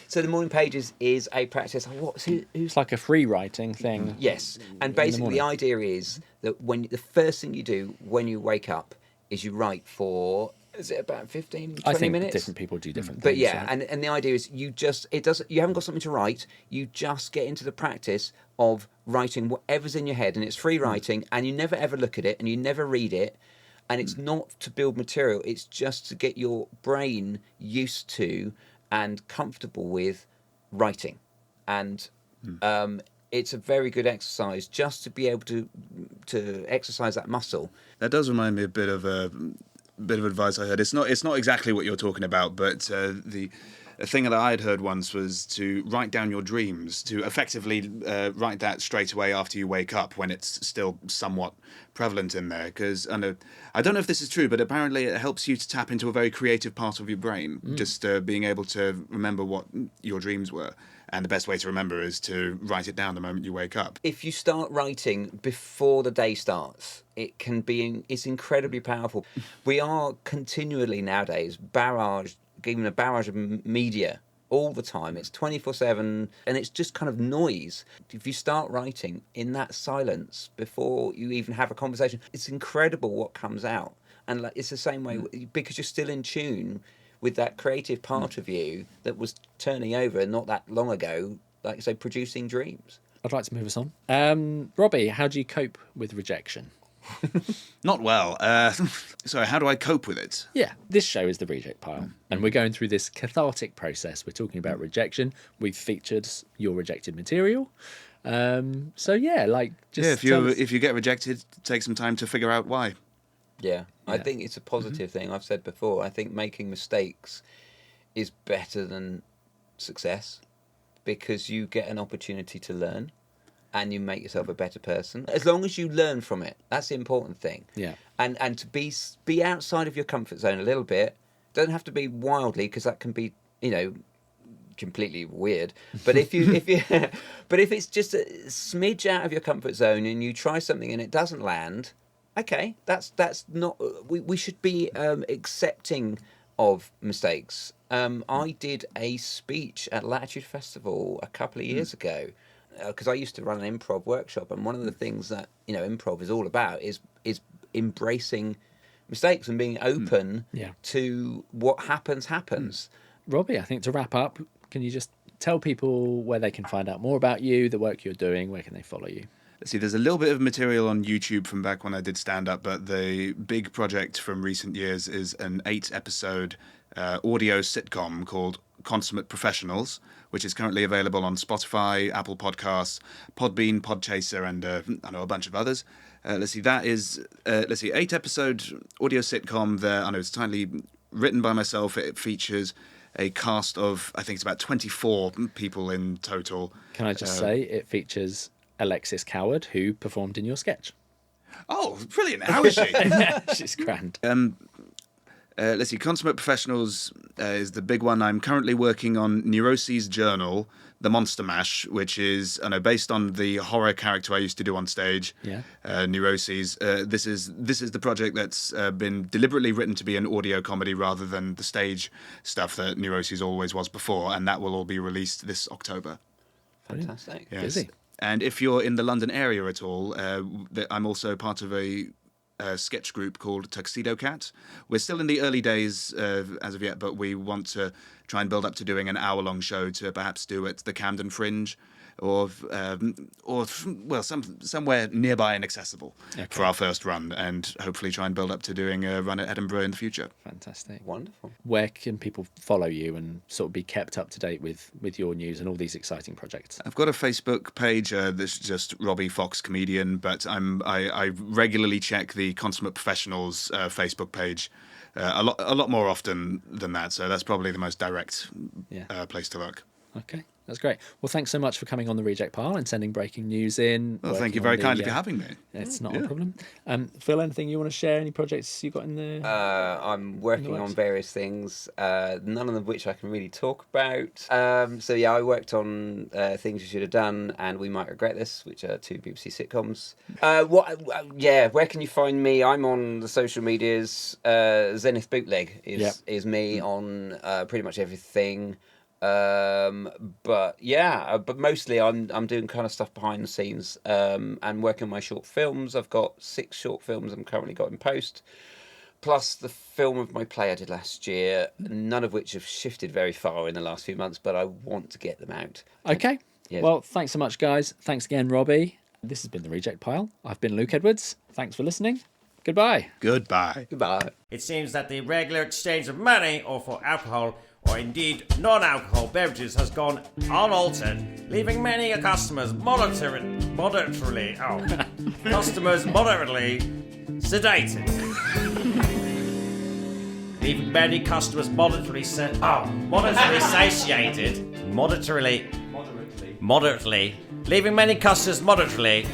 So the morning pages is a practice. It's like a free writing thing. Yes, and basically the idea is that the first thing you do when you wake up is you write for, is it about 15, 20 I think minutes? different people do different But things. yeah, right? and the idea is you haven't got something to write. You just get into the practice of writing whatever's in your head, and it's free writing, and you never ever look at it, and you never read it. And it's not to build material, it's just to get your brain used to and comfortable with writing. And it's a very good exercise just to be able to exercise that muscle. That does remind me a bit of advice I heard. It's not exactly what you're talking about, but a thing that I had heard once was to write down your dreams, to effectively write that straight away after you wake up when it's still somewhat prevalent in there. Because I don't know if this is true, but apparently it helps you to tap into a very creative part of your brain, just being able to remember what your dreams were. And the best way to remember is to write it down the moment you wake up. If you start writing before the day starts, it's incredibly powerful. We are continually nowadays given a barrage of media all the time. It's 24/7, and it's just kind of noise. If you start writing in that silence before you even have a conversation, it's incredible what comes out. And it's the same way because you're still in tune with that creative part of you that was turning over not that long ago, like I say, producing dreams. I'd like to move us on. Robbie, how do you cope with rejection? Not well. Sorry, how do I cope with it? Yeah, this show is the Reject Pile, and we're going through this cathartic process. We're talking about rejection. We've featured your rejected material. If you get rejected, take some time to figure out why. Yeah, I think it's a positive thing. I've said before, I think making mistakes is better than success because you get an opportunity to learn and you make yourself a better person. As long as you learn from it, that's the important thing. Yeah. And to be outside of your comfort zone a little bit, doesn't have to be wildly because that can be, completely weird. But if it's just a smidge out of your comfort zone and you try something and it doesn't land, okay, that's not. We should be accepting of mistakes. I did a speech at Latitude Festival a couple of years ago because I used to run an improv workshop, and one of the things that improv is all about is embracing mistakes and being open to what happens. Robbie, I think to wrap up, can you just tell people where they can find out more about you, the work you're doing, where can they follow you? Let's see, there's a little bit of material on YouTube from back when I did stand-up, but the big project from recent years is an 8-episode audio sitcom called Consummate Professionals, which is currently available on Spotify, Apple Podcasts, Podbean, Podchaser, and I know a bunch of others. Let's see, that is, 8-episode audio sitcom there. I know it's entirely written by myself. It features a cast of, I think it's about 24 people in total. Can I just say, it features Alexis Coward, who performed in your sketch. Oh, brilliant. How is she? She's grand. Let's see, Consummate Professionals is the big one. I'm currently working on Neuroses Journal, The Monster Mash, which is based on the horror character I used to do on stage, Neuroses. This is the project that's been deliberately written to be an audio comedy rather than the stage stuff that Neuroses always was before, and that will all be released this October. Fantastic. Yes. Busy. And if you're in the London area at all, I'm also part of a sketch group called Tuxedo Cat. We're still in the early days as of yet, but we want to try and build up to doing an hour-long show to perhaps do at the Camden Fringe or somewhere nearby and accessible for our first run, and hopefully try and build up to doing a run at Edinburgh in the future. Fantastic. Wonderful. Where can people follow you and sort of be kept up to date with your news and all these exciting projects? I've got a Facebook page that's just Robbie Fox Comedian, but I regularly check the Consummate Professionals Facebook page a lot more often than that, so that's probably the most direct place to look. Okay, that's great. Well, thanks so much for coming on the Reject Pile and sending breaking news in. Well, thank you very kindly for having me. It's not a problem. Phil, anything you want to share? Any projects you got in the? I'm working on various things, none of which I can really talk about. I worked on Things You Should Have Done and We Might Regret This, which are 2 BBC sitcoms. Where can you find me? I'm on the social medias. Zenith Bootleg is me on pretty much everything. But mostly I'm doing kind of stuff behind the scenes and working on my short films. I've got 6 short films I'm currently got in post, plus the film of my play I did last year, none of which have shifted very far in the last few months, but I want to get them out. Okay. Yes. Well, thanks so much, guys. Thanks again, Robbie. This has been The Reject Pile. I've been Luke Edwards. Thanks for listening. Goodbye. Goodbye. Goodbye. It seems that the regular exchange of money, or for alcohol, or indeed non-alcohol beverages, has gone unaltered, leaving many customers moderately sedated. Leaving many customers moderately leaving many customers moderately.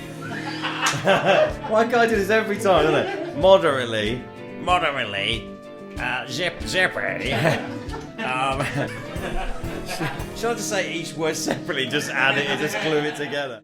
Why can't I do this every time, isn't it? Moderately. Jeopardy. Should I just say each word separately, just add it, just glue it together?